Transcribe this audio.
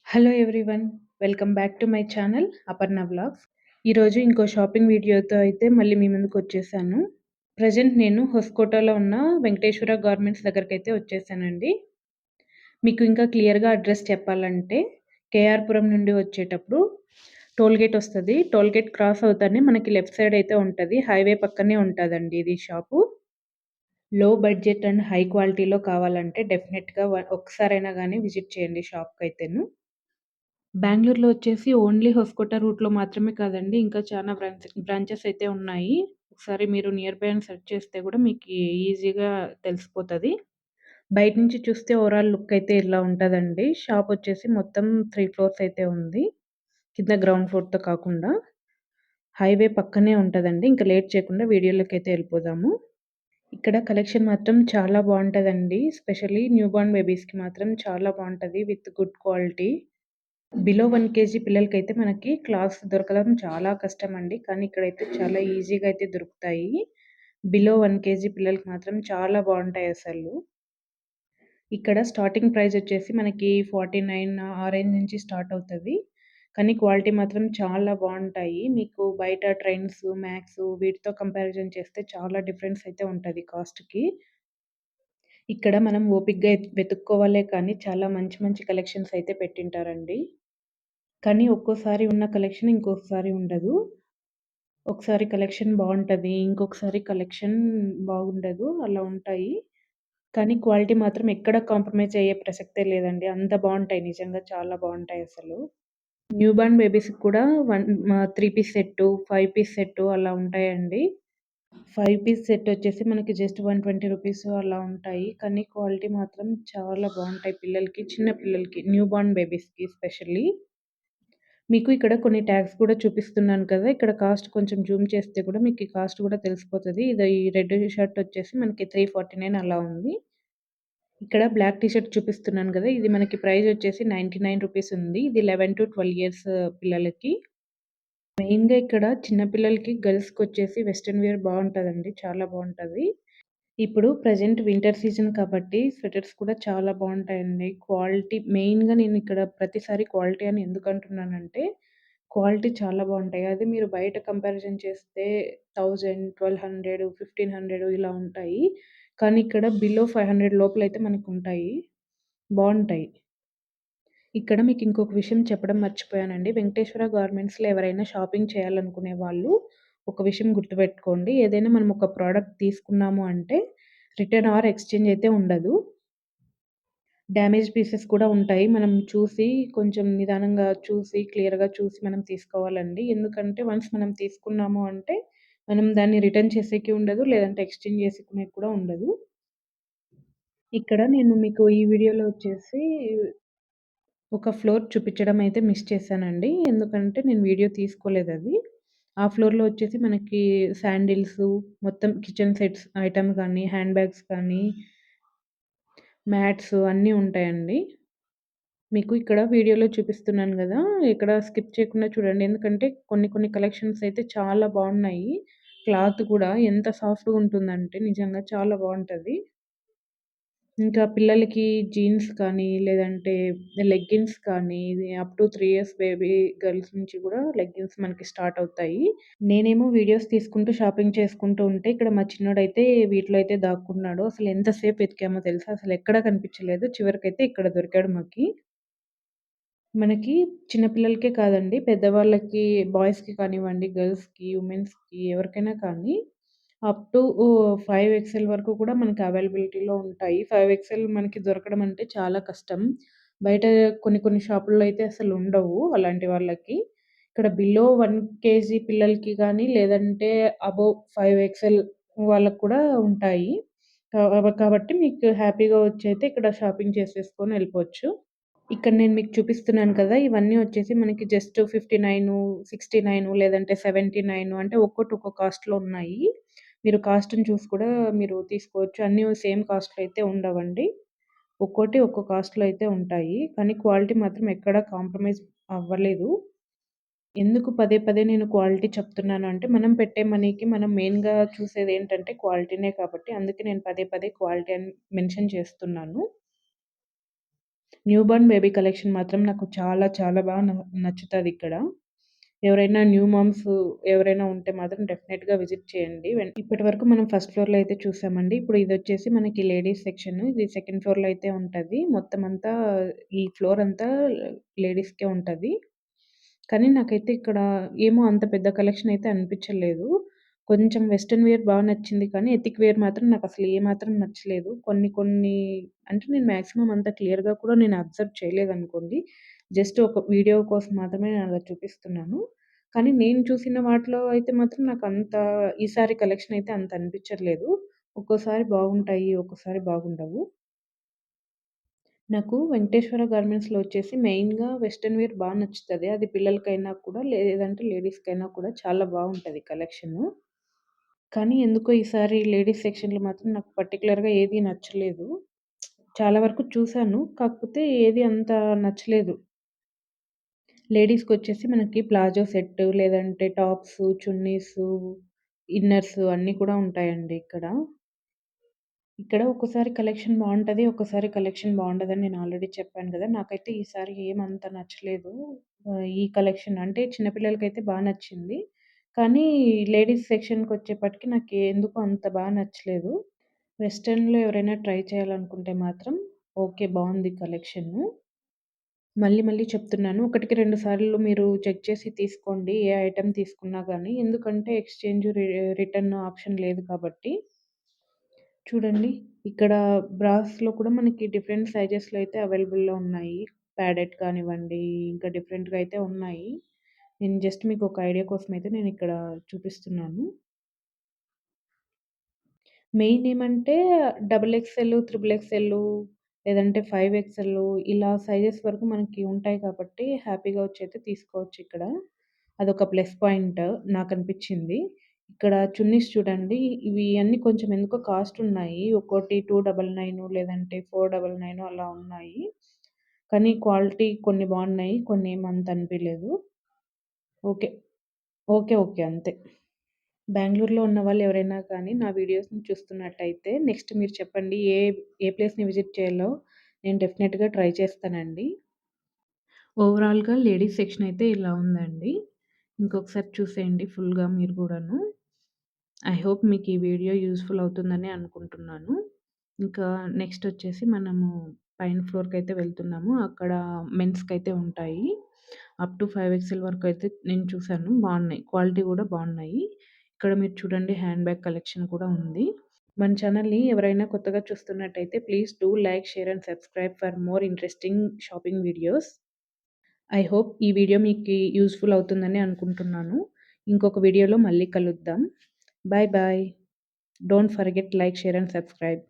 Hello everyone. Welcome back to my channel Aparna vlogs. ఈరోజు ఇంకో shopping వీడియోతో అయితే మళ్ళీ మీ ముందుకొచ్చేసాను. ప్రెజెంట్ నేను హొస్కోటలో ఉన్న వెంకటేశ్వర గార్మెంట్స్ దగ్గరకైతే వచ్చేసానండి. మీకు ఇంకా క్లియర్‌గా అడ్రెస్ చెప్పాలంటే కేఆర్‌పురం నుండి వచ్చేటప్పుడు టోల్‌గేట్ వస్తది. టోల్‌గేట్ క్రాస్ అవుతానే మనకి లెఫ్ట్ సైడ్ అయితే ఉంటది. హైవే పక్కనే ఉంటదండి ఇది షాపు. లో బడ్జెట్ అండ్ హై క్వాలిటీలో కావాలంటే డెఫినెట్‌గా ఒక్కసారైనా గాని విజిట్ చేయండి షాప్‌కైతేను. బెంగుళూరులో వచ్చేసి ఓన్లీ హొస్కోట రూట్‌లో మాత్రమే కాదండి. ఇంకా చానా బ్రాంచెస్ అయితే ఉన్నాయి. ఒకసారి మీరు నియర్ బై అని సెర్చ్ చేస్తే గూడా మీకి ఈజీగా తెలిసిపోతది. బయట నుంచి చూస్తే ఓవరాల్ లుక్ అయితే ఇలా ఉంటదండి. షాప్ వచ్చేసి మొత్తం 3 ఫ్లోర్స్ అయితే ఉంది. కింద గ్రౌండ్ ఫ్లోర్‌తో కాకుండా. హైవే పక్కనే ఉంటదండి. ఇంక లేట్ చేయకుండా వీడియోలోకైతే ఎళ్ళిపోదాము. ఇక్కడ కలెక్షన్ మాత్రం చాలా బావుంటదండి. స్పెషల్లీ న్యూ బోర్న్ బేబీస్‌కి మాత్రం చాలా బావుంటది with good quality. Below 1 KG పిల్లలకైతే మనకి క్లాత్స్ దొరకడం చాలా కష్టమండి. కానీ ఇక్కడైతే చాలా ఈజీగా అయితే దొరుకుతాయి. బిలో 1 కేజీ పిల్లలకి మాత్రం చాలా బావుంటాయసలు. ఇక్కడ స్టార్టింగ్ ప్రైస్ వచ్చేసి మనకి 49 ఆ రేంజ్ నుంచి స్టార్ట్ అవుతది. కానీ క్వాలిటీ మాత్రం చాలా బావుంటాయి. మీకు బయట ట్రెండ్స్, మ్యాక్స్ వీటితో కంపారిజన్ చేస్తే చాలా డిఫరెన్స్ అయితే ఉంటది కాస్ట్‌కి. ఇక్కడ మనం ఓపికగా వెతుక్కోవాలే కానీ చాలా మంచి మంచి కలెక్షన్స్ అయితే పెట్టింటారండి. కానీ ఒక్కోసారి ఉన్న కలెక్షన్ ఇంకొకసారి ఉండదు. ఒకసారి కలెక్షన్ బావుంటది. ఇంకొకసారి కలెక్షన్ బాగుండదు. అలా ఉంటాయి. కానీ క్వాలిటీ మాత్రం ఎక్కడ కాంప్రమైజ్ అయ్యే ప్రసక్తే లేదండి. అంత బావుంటాయి. నిజంగా చాలా బావుంటాయసలు. న్యూ బోర్న్ బేబీస్‌కి కూడా 3 పీస్ సెట్టు, 5 పీస్ సెట్టు అలా ఉంటాయండి. 5 పీస్ సెట్ వచ్చేసి మనకి జస్ట్ 120 రూపీస్ అలా ఉంటాయి. కానీ క్వాలిటీ మాత్రం చాలా బావుంటాయి పిల్లలకి, చిన్న పిల్లలకి, న్యూ బోర్న్ బేబీస్‌కి స్పెషల్లీ. మీకు ఇక్కడ కొన్ని ట్యాగ్స్ కూడా చూపిస్తున్నాను కదా! ఇక్కడ కాస్ట్ కొంచెం జూమ్ చేస్తే కూడా మీకు ఈ కాస్ట్ కూడా తెలిసిపోతది. ఈ రెడ్ షర్ట్ వచ్చేసి మనకి 349 అలా ఉంది. ఇక్కడ బ్లాక్ టీ షర్ట్ చూపిస్తున్నాను గదా! ఇది మనకి ప్రైస్ వచ్చేసి 99 రూపీస్ ఉంది. ఇది 11-12 ఇయర్స్ పిల్లలకి. మెయిన్‌గా ఇక్కడ చిన్న పిల్లలకి గర్ల్స్‌కొచ్చేసి వెస్టర్న్ వేర్ బావుంటదండి. చాలా బావుంటది. ఇప్పుడు ప్రెజెంట్ వింటర్ సీజన్ కాబట్టి స్వెటర్స్ కూడా చాలా బావుంటాయండి. క్వాలిటీ మెయిన్‌గా నేనిక్కడ ప్రతిసారి క్వాలిటీ అని ఎందుకంటున్నానంటే, క్వాలిటీ చాలా బావుంటాయి. అదే మీరు బయట కంపారిజన్ చేస్తే 1000, 1200, 1500 ఇలా ఉంటాయి. కానీ ఇక్కడ బిలో 500 లోపలైతే మనకుంటాయి. బావుంటాయి. ఇక్కడ మీకు ఇంకొక విషయం చెప్పడం మర్చిపోయానండి. వెంకటేశ్వర గార్మెంట్స్‌లో ఎవరైనా షాపింగ్ చేయాలనుకునే వాళ్ళు ఒక విషయం గుర్తుపెట్టుకోండి. ఏదైనా మనం ఒక ప్రోడక్ట్ తీసుకున్నాము అంటే రిటర్న్ ఆర్ ఎక్స్‌చేంజ్ అయితే ఉండదు. డ్యామేజ్ పీసెస్ కూడా ఉంటాయి. మనం చూసి కొంచెం నిదానంగా చూసి, క్లియర్‌గా చూసి మనం తీసుకోవాలండి. ఎందుకంటే వన్స్ మనం తీసుకున్నాము అంటే మనం దాన్ని రిటర్న్ చేసేకి ఉండదు. లేదంటే ఎక్స్‌చేంజ్ చేసుకునేకి కూడా ఉండదు. ఇక్కడ నేను మీకు ఈ వీడియోలో వచ్చేసి ఒక ఫ్లోర్ చూపిచ్చడం అయితే మిస్ చేశానండి. ఎందుకంటే నేను వీడియో తీసుకోలేదది. ఆ ఫ్లోర్‌లో వచ్చేసి మనకి శాండిల్సు, మొత్తం కిచెన్ సెట్స్ ఐటెమ్ కానీ, హ్యాండ్ బ్యాగ్స్ కానీ, మ్యాట్స్ అన్నీ ఉంటాయండి. మీకు ఇక్కడ వీడియోలో చూపిస్తున్నాను గదా! ఇక్కడ స్కిప్ చేయకుండా చూడండి. ఎందుకంటే కొన్ని కొన్ని కలెక్షన్స్ అయితే చాలా బావున్నాయి. క్లాత్ కూడా ఎంత సాఫ్ట్‌గా ఉంటుందంటే నిజంగా చాలా బావుంటది. ఇంకా పిల్లలకి జీన్స్ కానీ, లేదంటే లెగ్గిన్స్ కానీ, ఇది up to 3 years baby girls నుంచి గూడా లెగ్గిన్స్ మనకి స్టార్ట్ అవుతాయి. నేనేమో వీడియోస్ తీసుకుంటూ షాపింగ్ చేసుకుంటూ ఉంటే, ఇక్కడ మా చిన్నోడైతే వీటిలో అయితే దాక్కున్నాడు. అసలు ఎంత సేపు వెతికామో తెలుసా? అసలెక్కడ కనిపించలేదు. చివరికైతే ఇక్కడ దొరికాడు మాకి. మనకి చిన్న పిల్లలకే కాదండి, పెద్దవాళ్ళకి బాయ్స్‌కి కానివ్వండి, గర్ల్స్‌కి, ఉమెన్స్‌కి ఎవరికైనా కానీ అప్ టు 5 ఎక్స్‌ఎల్ వరకు కూడా మనకి అవైలబిలిటీలో ఉంటాయి. 5 ఎక్స్‌ఎల్ మనకి దొరకడం అంటే చాలా కష్టం. బయట కొన్ని కొన్ని షాపుల్లో అయితే అసలుండవు అలాంటి వాళ్ళకి. ఇక్కడ బిలో 1 కేజీ పిల్లలకి గానీ, లేదంటే అబోవ్ 5 ఎక్స్‌ఎల్ వాళ్ళకి కూడా ఉంటాయి. కాబట్టి మీకు హ్యాపీగా వచ్చైతే ఇక్కడ షాపింగ్ చేసేసుకొని ఎళ్ళిపోవచ్చు. ఇక్కడ నేను మీకు చూపిస్తున్నాను కదా! ఇవన్నీ వచ్చేసి మనకి జస్ట్ 59, 69 లేదంటే 79 అంటే ఒక్కోటి ఒక్కో కాస్ట్‌లో ఉన్నాయి. మీరు కాస్ట్‌ని చూసి కూడా మీరు తీసుకోవచ్చు. అన్నీ సేమ్ కాస్ట్‌లో అయితే ఉండవండి. ఒక్కోటి ఒక్కో కాస్ట్‌లో అయితే ఉంటాయి. కానీ క్వాలిటీ మాత్రం ఎక్కడ కాంప్రమైజ్ అవ్వలేదు. ఎందుకు పదే పదే నేను క్వాలిటీ చెప్తున్నాను అంటే, మనం పెట్టే మనీకి మనం మెయిన్‌గా చూసేదేంటంటే క్వాలిటీనే కాబట్టి అందుకే నేను పదే పదే క్వాలిటీ అని మెన్షన్ చేస్తున్నాను. న్యూ బోర్న్ బేబీ కలెక్షన్ మాత్రం నాకు చాలా చాలా బాగా నచ్చుతదిక్కడ. ఎవరైనా న్యూ మామ్స్ ఎవరైనా ఉంటే మాత్రం డెఫినెట్‌గా విజిట్ చేయండి. ఇప్పటివరకు మనం ఫస్ట్ ఫ్లోర్‌లో అయితే చూసామండి. ఇప్పుడు ఇదొచ్చేసి మనకి లేడీస్ సెక్షన్. ఇది సెకండ్ ఫ్లోర్‌లో అయితే ఉంటది. మొత్తం అంతా ఈ ఫ్లోర్ అంతా లేడీస్‌కే ఉంటది. కానీ నాకైతే ఇక్కడ ఏమో అంత పెద్ద కలెక్షన్ అయితే అనిపించలేదు. కొంచెం వెస్టర్న్ వేర్ బా నచ్చింది కానీ, ఎథిక్ వేర్ మాత్రం నాకసలు ఏమాత్రం నచ్చలేదు. కొన్ని కొన్ని అంటే నేను మాక్సిమం అంత క్లియర్‌గా కూడా నేను అబ్జర్వ్ చేయలేదనుకోండి. జస్ట్ ఒక వీడియో కోసం మాత్రమే నేను అలా చూపిస్తున్నాను. కానీ నేను చూసిన వాటిలో అయితే మాత్రం నాకంత ఈసారి కలెక్షన్ అయితే అంత అనిపించట్లేదు. ఒక్కోసారి బాగుంటాయి, ఒక్కోసారి బాగుండవు. నాకు వెంకటేశ్వర గార్మెంట్స్‌లో వచ్చేసి మెయిన్‌గా వెస్టర్న్ వేర్ బా నచ్చుతది. అది పిల్లలకైనా కూడా లేదంటే లేడీస్‌కైనా కూడా చాలా బావుంటది కలెక్షను. కానీ ఎందుకో ఈసారి లేడీస్ సెక్షన్‌లో మాత్రం నాకు పర్టిక్యులర్‌గా ఏది నచ్చలేదు. చాలా వరకు చూసాను. కాకపోతే ఏది అంత నచ్చలేదు. లేడీస్‌కొచ్చేసి మనకి ప్లాజో సెట్ లేదంటే టాప్సు, చున్నీసు, ఇన్నర్సు అన్నీ కూడా ఉంటాయండి ఇక్కడ. ఇక్కడ ఒక్కోసారి కలెక్షన్ బావుంటది. ఒక్కోసారి కలెక్షన్ బావుండదని నేను ఆల్రెడీ చెప్పాను గదా! నాకైతే ఈసారి ఏమంత నచ్చలేదు. ఈ కలెక్షన్ అంటే చిన్న పిల్లలకైతే బా నచ్చింది. కానీ లేడీస్ సెక్షన్‌కొచ్చేప్పటికి నాకు ఎందుకో అంత బా నచ్చలేదు. వెస్టర్న్‌లో ఎవరైనా ట్రై చేయాలనుకుంటే మాత్రం ఓకే. బావుంది కలెక్షను. మళ్ళీ మళ్ళీ చెప్తున్నాను. ఒకటికి 2 సార్లు మీరు చెక్ చేసి తీసుకోండి. ఏ ఐటెమ్ తీసుకున్నా గానీ. ఎందుకంటే ఎక్స్‌చేంజ్, రిటర్న్ ఆప్షన్ లేదు కాబట్టి. చూడండి. ఇక్కడ బ్రాస్‌లో కూడా మనకి డిఫరెంట్ సైజెస్‌లో అయితే అవైలబుల్‌లో ఉన్నాయి. ప్యాడెడ్ కానివ్వండి, ఇంకా డిఫరెంట్‌గా అయితే ఉన్నాయి. నేను జస్ట్ మీకు ఒక ఐడియా కోసం అయితే నేనిక్కడ చూపిస్తున్నాను. మెయిన్ ఏమంటే డబుల్ ఎక్స్‌ఎల్, త్రిబుల్ ఎక్స్‌ఎల్ లేదంటే 5 ఎక్స్‌ఎల్ ఇలా సైజెస్ వరకు మనకి ఉంటాయి కాబట్టి హ్యాపీగా వచ్చైతే తీసుకోవచ్చిక్కడ. అదొక ప్లస్ పాయింట్ నాకనిపిచ్చింది. ఇక్కడ చున్నీస్ చూడండి. ఇవి అన్నీ కొంచెం ఎందుకో కాస్ట్ ఉన్నాయి. ఒక్కోటి 299 లేదంటే 499 అలా ఉన్నాయి. కానీ క్వాలిటీ కొన్ని బావున్నాయి. కొన్ని ఏమి అంత అనిపియలేదు. ఓకే. ఓకే. ఓకే. అంతే. బెంగుళూరులో ఉన్నవాళ్ళు ఎవరైనా కానీ నా వీడియోస్‌ని చూస్తున్నట్టయితే నెక్స్ట్ మీరు చెప్పండి ఏ ప్లేస్‌ని విజిట్ చేయాలో నేను డెఫినెట్‌గా ట్రై చేస్తానండి. ఓవరాల్‌గా లేడీస్ సెక్షన్ అయితే ఇలా ఉందండి. ఇంకొకసారి చూసేయండి ఫుల్‌గా మీరు గూడాను. ఐ హోప్ మీకు ఈ వీడియో యూజ్‌ఫుల్ అవుతుందని అనుకుంటున్నాను. ఇంకా నెక్స్ట్ వచ్చేసి మనము పైన ఫ్లోర్‌కైతే వెళ్తున్నాము. అక్కడ మెన్స్‌కైతే ఉంటాయి. అప్ టు 5 ఎక్స్‌ఎల్ వరకైతే నేను చూసాను. బావున్నాయి. క్వాలిటీ గూడా బావున్నాయి. ఇక్కడ మీరు చూడండి హ్యాండ్ బ్యాగ్ కలెక్షన్ కూడా ఉంది. మన ఛానల్‌ని ఎవరైనా కొత్తగా చూస్తున్నట్టయితే please do like, share and subscribe for more interesting shopping videos. I hope ఈ వీడియో మీకి యూజ్‌ఫుల్ అవుతుందని అనుకుంటున్నాను. ఇంకొక వీడియోలో మళ్ళీ కలుద్దాం. Bye bye. Don't forget like, share and subscribe.